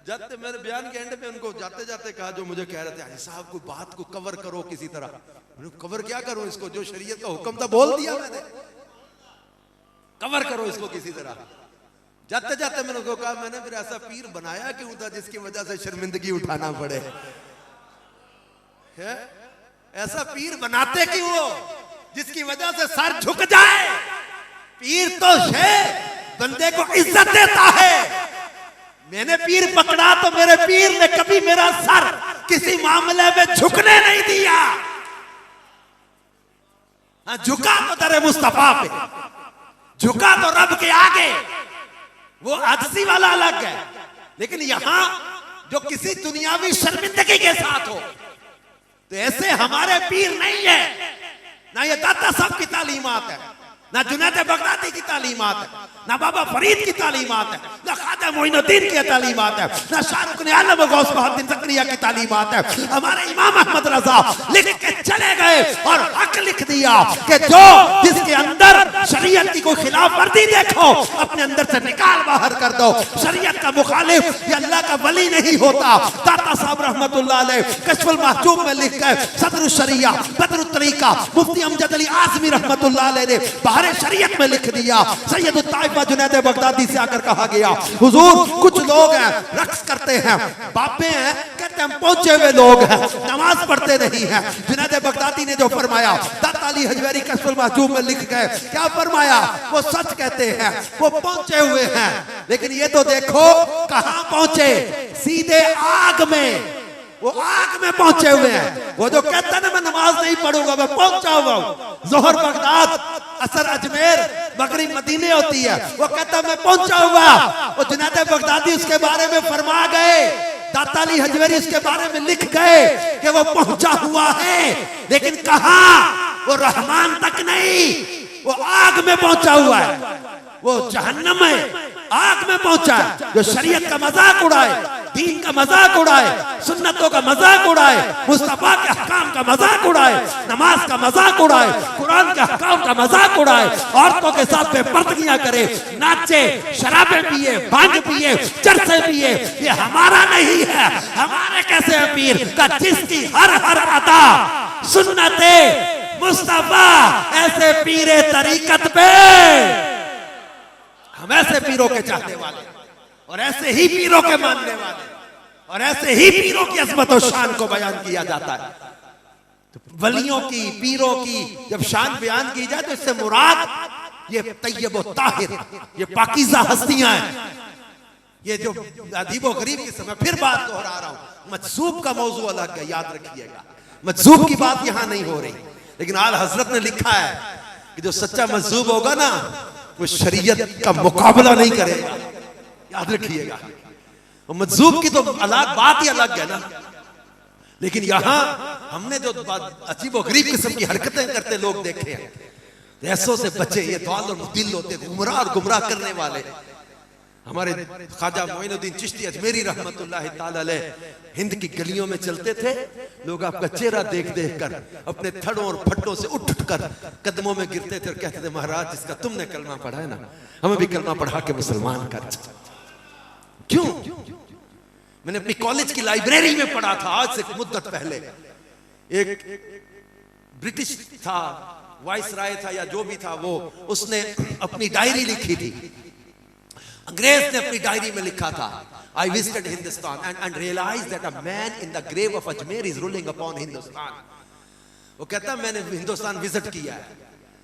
जाते मेरे बयान के एंड पे उनको जाते जाते कहा जो मुझे कह रहे थे, हाजी साहब कोई बात को कवर करो किसी तरह। कवर क्या करूं इसको, जो शरीयत का हुक्म था बोल दिया मैंने, कवर करो इसको किसी तरह। जाते जाते मैंने उनको कहा, मैंने फिर ऐसा पीर बनाया क्यों था जिसकी वजह से शर्मिंदगी उठाना पड़े? है? ऐसा पीर बनाते क्यों हो जिसकी वजह से सर झुक जाए? पीर तो है बंदे को इज्जत देता है। मैंने पीर पकड़ा तो मेरे पीर ने कभी मेरा सर किसी मामले में झुकने नहीं दिया। झुका तो दरे मुस्तफा पे, झुका तो रब के आगे, वो आजजी वाला अलग है। लेकिन यहां जो किसी दुनियावी शर्मिंदगी के साथ हो, तो ऐसे हमारे पीर नहीं है। ना ये दाता साहब की तालीमात है, ना जुनैद बगदादी की तालीमात है, ना बाबा फरीद की तालीमात है, ना ख्वाजा मोइनुद्दीन की तालीमात है, ना शाहरुख ने आलम गौस बहाउद्दीन ज़करिया की तालीमात है। हमारे इमाम अहमद रजा लिख के चले गए और हक लिख दिया कि जो जिसके अंदर शरीयत की कोई खिलाफ वर्जी देखो अपने अंदर से निकाल बाहर कर दो। शरीयत का मुखालिफ ये अल्लाह का वली नहीं होता। दाता साहब रहमतुल्लाह अलैह कश्फुल महजूब में लिख गए, सदरुल शरिया बदरुत तरीका मुफ्ती अमजद अली आज़मी रहमतुल्लाह अलैह ने बाहर शरीयत में लिख दिया। सैयद ताइफा जुनैद बगदादी से आकर कहा गया, हुजूर कुछ लोग हैं रक्स करते हैं, बापे हैं, कहते हैं पहुंचे हुए लोग हैं, नमाज पढ़ते नहीं हैं। जुनैद बगदादी ने जो फरमाया, दाता अली हजवेरी कश्फुल महजूब में लिख गए, क्या फरमाया? वो सच कहते हैं, वो पहुंचे हुए हैं, लेकिन ये तो देखो कहां पहुंचे, सीधे आग में, वो आग में पहुंचे हुए हैं। वो जो कहता है ना मैं नमाज नहीं पढ़ूंगा, मैं पहुंचा हुआ हूं। जोहर बगदाद, असर अजमेर, मगरिब मदीने होती है, वो कहता मैं पहुंचा हुआ। वो जुनैद बगदादी उसके बारे में फरमा गए, दाता अली हजवेरी उसके बारे में लिख गए कि वो पहुंचा हुआ है, लेकिन कहां? वो रहमान तक नहीं, वो आग में पहुंचा हुआ है, वो जहन्नम में, आग में पहुंचा है। जो शरीयत का मजाक उड़ाए, दीन का मजाक उड़ाए, सुन्नतों का मजाक उड़ाए, मुस्तफा के हकाम का मजाक उड़ाए, नमाज का मजाक उड़ाए, कुरान के हकाम का मजाक उड़ाए, औरतों के साथ बेपर्दगियां करे, नाचे, शराबें पिए, भांग पिए, चरसे पिए, ये हमारा नहीं है। हमारे कैसे पीर का जिसकी हर हर अदा सुन्नते मुस्तफा, ऐसे पीरे तरीकत पे हम ऐसे पीरों के चाहने वाले और ऐसे ही पीरों के मानने वाले और ऐसे ही पीरों की अजमत और शान को बयान किया जाता है। तो वलियों की, पीरों की जब शान बयान की जाए तो इससे मुराद ये तैयब और ताहिर, ये पाकीज़ा हस्तियां हैं। ये जो अदीब और गरीब की समय, फिर बात दोहरा रहा हूं, मजसूब का मौजू अलग है, याद रखिएगा। मजसूब की बात यहां नहीं हो रही, लेकिन आल हजरत ने लिखा है कि जो सच्चा मजसूब होगा ना, वो शरीयत का मुकाबला नहीं करेगा, याद रखिएगा। मजसूब की तो अलग बात ही अलग है ना, लेकिन यहां हमने जो अजीब और गरीब किस्म की हरकतें करते लोग देखे हैं, ऐसों से बचे। ये दौल और मुदिल होते, गुमराह और गुमराह करने वाले। हमारे ख्वाजा मोइनुद्दीन चिश्ती अजमेरी रहमतुल्लाह ताला अलैह हिंद की गलियों में चलते थे, लोग आपका चेहरा देख देख कर अपने थड़ों और फट्टों से उठ उठ कर कदमों में गिरते थे और कहते थे, महाराज जिसका तुमने कलमा पढ़ा है ना, हमें भी कलमा पढ़ा के मुसलमान कर। क्यों? मैंने अपनी कॉलेज की लाइब्रेरी में पढ़ा था आज से मुद्दत पहले एक ब्रिटिश था, वाइस राय था या जो भी था वो, उसने अपनी डायरी लिखी थी। अंग्रेज ने अपनी डायरी में लिखा था, I visited Hindustan and realized that a man in the grave of Ajmer is ruling upon Hindustan. वो कहता मैंने हिंदुस्तान विजिट किया है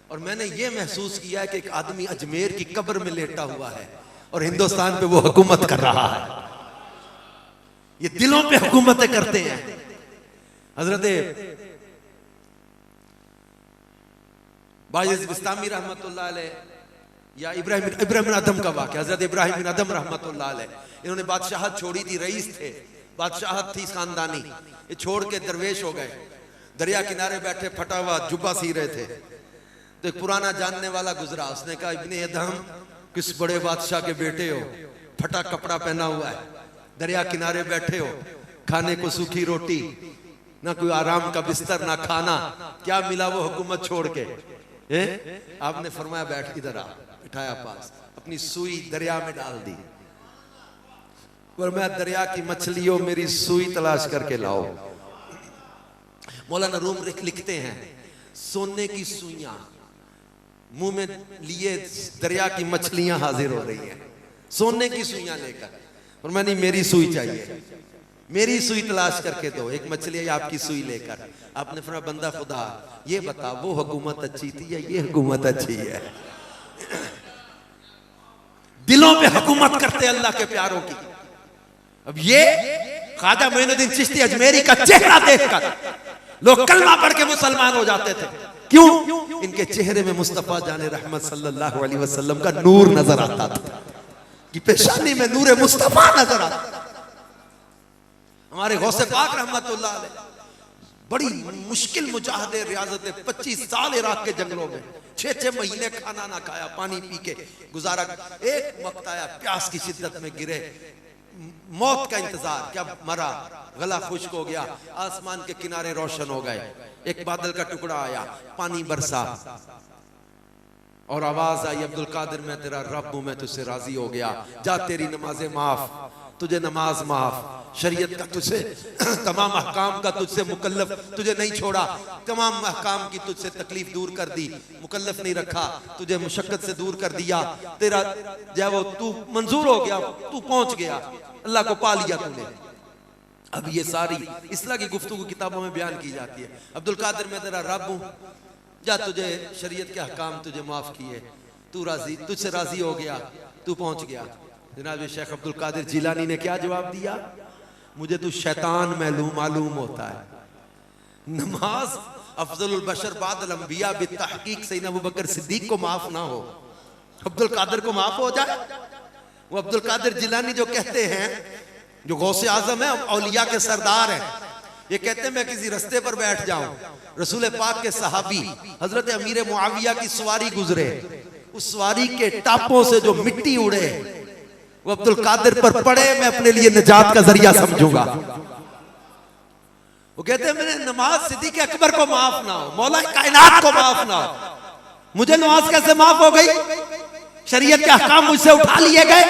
और मैंने ये महसूस किया है कि एक आदमी अजमेर की कब्र में लेटा हुआ है और हिंदुस्तान पे वो हुकूमत कर रहा है। ये दिलों पे हुकूमतें करते हैं। हजरत बायज़ बिस्तामी रहमतुल्लाह अलैह या इब्राहिम बिन अदम का वाक़या, हजरत इब्राहिम बिन अदम रहमतुल्लाह अलैह, इन्होंने बादशाहत छोड़ी थी, रईस थे, बादशाहत थी खानदानी, ये छोड़ के दरवेश हो गए, दरिया किनारे बैठे फटा हुआ जुब्बा सी रहे थे। तो एक पुराना जानने वाला गुजरा, उसने कहा इब्ने अदम किस बड़े बादशाह के बेटे हो, फटा कपड़ा पहना हुआ है, दरिया किनारे बैठे हो, खाने को सूखी रोटी, ना कोई आराम का बिस्तर, ना खाना, क्या मिला वो हुकूमत छोड़ के? आपने फरमाया बैठ इधर आ, बिठाया पास, अपनी सुई दरिया में डाल दी और मैं दरिया की मछलियों मेरी सुई तलाश करके लाओ। मौलाना रूम लिखते हैं सोने की सुइयां मुंह में लिए दरिया की मछलियां हाजिर हो रही हैं, सोने की सुइयां लेकर, और मैं नहीं मेरी सुई चाहिए, मेरी सुई तलाश करके दो, एक मछली आपकी सुई लेकर। आपने फरमाया बंदा खुदा ये बता वो हुकूमत अच्छी थी या ये हुकूमत अच्छी है? दिलों पे हुकूमत करते अल्लाह के प्यारों की। अब ये ख्वाजा मोइनुद्दीन चिश्ती अजमेरी का चेहरा देखकर लोग कलमा पढ़ के मुसलमान हो जाते थे। क्यों? इनके चेहरे में मुस्तफा जाने रहमत सल्लल्लाहु अलैहि वसल्लम का नूर नजर आता था, कि पेशानी में नूर मुस्तफा नजर आता था। हमारे गौसे पाक रहमतुल्लाह अलैह बड़ी मुश्किल मुजाहिदे रियाजत 25 साल इराक के जंगलों में 6-6 महीने खाना ना खाया, पानी पी के गुजारा। एक वक्त आया प्यास की शिद्दत में गिरे, मौत का इंतजार, क्या मरा, गला खुश्क हो गया, आसमान के किनारे रोशन हो गए, एक बादल का टुकड़ा आया, पानी बरसा और आवाज आई अब्दुल कादिर मैं तेरा रब हूं, मैं तुझसे राजी हो गया, जा तेरी नमाजें माफ, तुझे नमाज माफ, शरीयत का तुझसे तमाम अहकाम का तुझसे मुकल्लफ तुझे नहीं छोड़ा, तमाम अहकाम की तुझसे तकलीफ दूर कर दी, मुकल्लफ नहीं रखा, तुझे मुशक्कत से दूर कर दिया, तेरा जब वो तू मंजूर हो गया, तू पहुंच गया, अल्लाह को पा लिया तूने। अब ये सारी इस्लाह की गुफ्तगू किताबों में बयान की जाती है। अब्दुल कादिर मैं तेरा रब हूँ, जा तुझे शरीयत के अहकाम तुझे माफ किए, तू राजी, तुझसे राजी हो गया, तू पहुंच गया। जनाब शेख अब्दुल कादिर जिलानी ने क्या जवाब दिया? मुझे तो शैतान मालूम होता है। नमाज अफजलुल बशर बादल अंबिया बितहकीक सैयदना अबू बकर सिद्दीक को माफ ना हो, अब्दुल कादिर को माफ हो जाए? वो अब्दुल कादिर जिलानी जो कहते हैं, जो गौसे आजम है, औलिया के सरदार हैं, ये कहते हैं मैं किसी रास्ते पर बैठ जाऊं, रसूल पाक के सहाबी हजरत अमीर मुआविया की सवारी गुजरे, उस सवारी के टापों से जो मिट्टी उड़े वो अब्दुल कादिर पर पड़े, मैं अपने लिए निजात का जरिया समझूंगा। वो कहते हैं मैंने नमाज सिद्दीक अकबर को माफ ना हो, मौला कायनात को माफ ना हो, मुझे नमाज कैसे माफ हो गई? शरीयत के अहकाम मुझसे उठा लिए गए।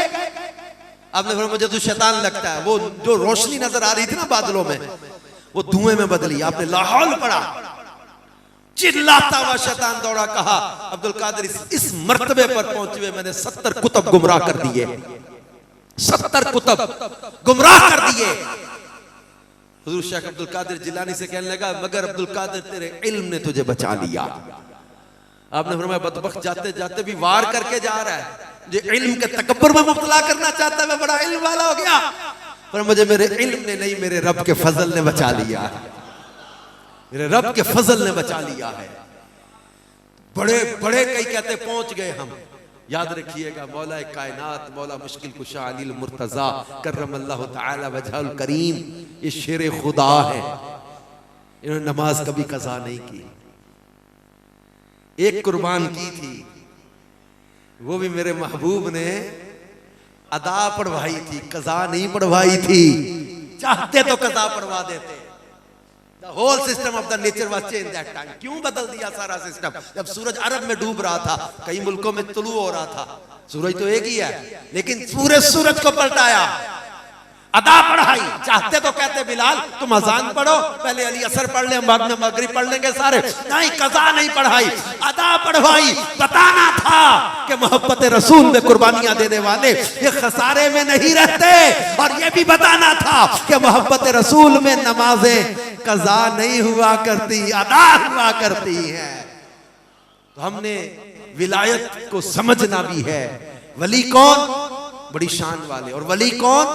आपने बोला मुझे तो शैतान लगता है। वो जो रोशनी नजर आ रही थी ना बादलों में, वो धुएं में बदली। आपने लाहौल पढ़ा, चिल्लाता हुआ शैतान दौड़ा, कहा अब्दुल कादिर इस मर्तबे पर पहुंचे हुए मैंने 70 कुतुब गुमराह कर दिए, 70 कुतुब गुमराह कर दिए। हुजूर शेख अब्दुल कादिर जिलानी से कहने लगा मगर अब्दुल कादिर तेरे इल्म ने तुझे बचा लिया। आपने फरमाया बदबख्त जाते जाते भी वार करके जा रहा है, जो इल्म के तकब्बुर में मुब्तला करना चाहता है, मैं बड़ा इल्म वाला हो गया, पर मुझे मेरे इल्म ने नहीं, मेरे रब के फजल ने बचा लिया है, मेरे रब के फजल ने बचा लिया है। बड़े बड़े कई कहते पहुंच गए हम। याद रखिएगा मौला कायनात, मौला मुश्किल कुशा अली मुर्तजा करमल्लाहु तआला वजहुल करीम, ये शेर खुदा है। इन्होंने नमाज कभी कज़ा नहीं की, एक कुर्बान की थी, वो भी मेरे महबूब ने अदा पढ़वाई थी, कज़ा नहीं पढ़वाई थी। चाहते तो कज़ा पढ़वा देते। The whole system of the nature was changed that time. क्यों बदल दिया सारा सिस्टम? जब सूरज अरब में डूब रहा था, कई मुल्कों में तुलू हो रहा था, सूरज तो एक ही है, लेकिन पूरे सूरज को पलटाया। अदा पढ़ाई। चाहते तो कहते बिलाल तुम अजान पढ़ो, पहले अली असर पढ़ ले, बाद में मगरिब पढ़ लेंगे सारे। नहीं, कज़ा नहीं पढ़ाई, अदा पढ़वाई। बताना था कि मोहब्बत रसूल में कुर्बानियां देने वाले ये खसारे में नहीं रहते। और ये भी बताना था कि मोहब्बत रसूल में नमाजें कज़ा नहीं हुआ करती, अदा हुआ करती है। तो हमने विलायत को समझना भी है। वली कौन? बड़ी शान वाले। और वली कौन?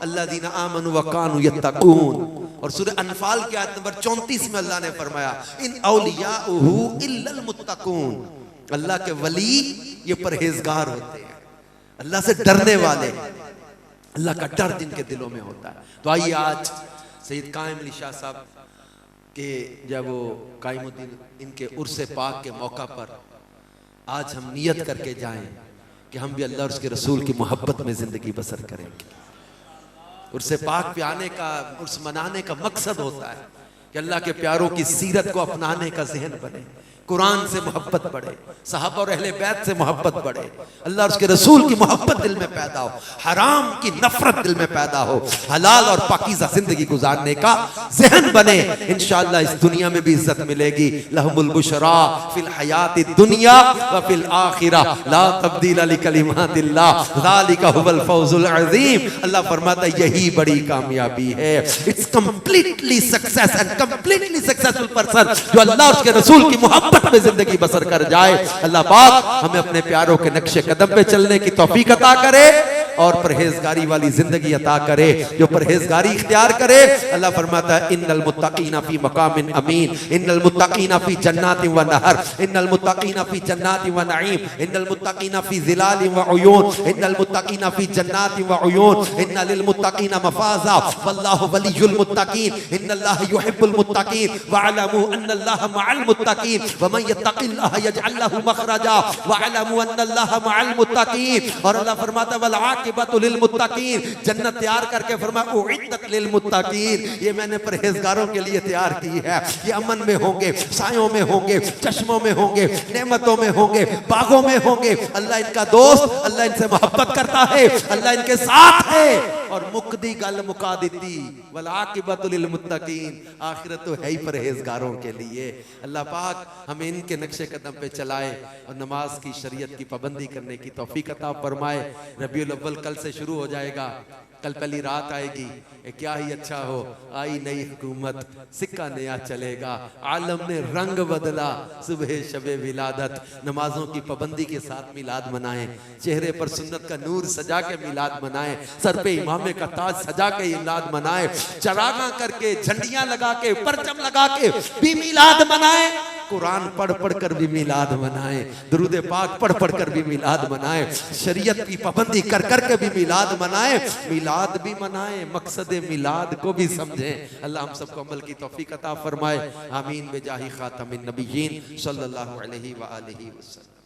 अल्लाज़ीना आमनु व कानू यत्तकून। और सूरह अनफाल की आयत नंबर 34 में अल्लाह ने फरमाया इन औलियाउहु इल्लल मुत्तकून। अल्लाह के वली ये परहेजगार होते हैं, अल्लाह से डरने वाले, अल्लाह का डर जिनके दिलों में होता है। तो आइए आज सैयद कायम अली शाह साहब के जब वो कायमुद्दीन इनके उर्स पाक के मौका पर आज हम नियत करके जाएं कि हम भी अल्लाह और उसके रसूल की मोहब्बत में जिंदगी बसर करेंगे। उर्स पाक पे आने का, उर्स मनाने का मकसद होता है कि अल्लाह के प्यारों की सीरत को अपनाने का ज़हन बने, कुरान से मोहब्बत बढ़े, सहाबा और अहले बैत से मोहब्बत बढ़े, अल्लाह और उसके रसूल की मोहब्बत दिल में पैदा हो, हराम की नफरत दिल में पैदा हो, हलाल और पाकीज़ा जिंदगी गुजारने का ज़हन बने। इंशाअल्लाह इस दुनिया में भी इज्जत मिलेगी। लहुमुल बुशरा फिल हयाति दुनिया व फिल आखिरा ला तब्दील लिकलिमातिल्लाह ज़ालिका हुवल फौजुल अज़ीम। अल्लाह फरमाता है यही बड़ी कामयाबी है। It's completely success and completely successful person जो अल्लाह और उसके रसूल की मोहब्बत में जिंदगी बसर कर जाए। अल्लाह पाक हमें अपने प्यारों के नक्शे कदम पे चलने की तौफीक अता करे और परहेजगारी वाली जिंदगी अता करे। जो परहेजगारी इख्तियार करे, अल्लाह फरमाता है इन्नल मुत्तकीना फी मकामिन अमीन, इन्नल मुत्तकीना फी जन्नातिन व नहर, इन्नल मुत्तकीना फी जन्नातिन व नईम, इन्नल मुत्तकीना फी ज़िलालिन व उयून, इन्नल मुत्तकीना फी जन्नातिन व उयून, इन्ना लिल मुत्तकीना मफाज़ा वल्लाहु वलियुल मुत्तकीन, इन्नल्लाह युहिब्बुल मुत्तकीन वअलमू अन्नल्लाह मअल मुत्तकीन वमन यत्तक़िल्लाह यजअल लहु मखरजा वअलमू अन्नल्लाह मअल मुत्तकीन। और अल्लाह फरमाता वल आक़िबतु लिल मुत्तकीन, जन्नत तैयार करके फरमाया उइद्दत लिल मुत्तकीन, ये मैंने परहेजगारों के लिए तैयार की है। ये अमन में होंगे, सायों में होंगे, चश्मों में होंगे, नेमतों में होंगे, बागों में होंगे। अल्लाह इनका दोस्त, अल्लाह इनसे मोहब्बत करता है, अल्लाह इनके साथ है। और मुक्दी गल मुका देती वल आक़िबतु लिल मुत्तकीन, आखिरत तो है ही परहेजगारों के लिए। अल्लाह पाक हमें इनके नक्शे कदम पे चलाए और नमाज की शरीयत की पाबंदी करने की तौफीक अता फरमाए। रबीउल अव्वल कल से शुरू हो जाएगा, कल पहली रात आएगी। क्या ही अच्छा हो, आई नई हुकूमत, सिक्का नया चलेगा, आलम ने रंग बदला, सुबह शबे विलादत। नमाजों की पाबंदी के साथ मिलाद मनाएं, चेहरे पर सुन्नत का नूर सजा के मिलाद मनाएं, सर पे इमामे का ताज सजा के मिलाद मनाएं, चरागा करके, झंडियां लगा के, परचम लगा के भी मिलाद मनाएं, कुरान पढ़ पढ़ कर भी मिलाद मनाएं, दुरूद पाक पढ़ पढ़ कर भी मिलाद मनाएं, शरीयत की पाबंदी कर कर के भी मिलाद मनाएं, मिलाद भी मनाएं, मकसद मिलाद को भी समझें। अल्लाह हम सबको अमल की तौफीक अता फरमाए। आमीन बेजाही खातमिन नबिय्यीन सल्लल्लाहु अलैहि व आलिहि वसल्लम।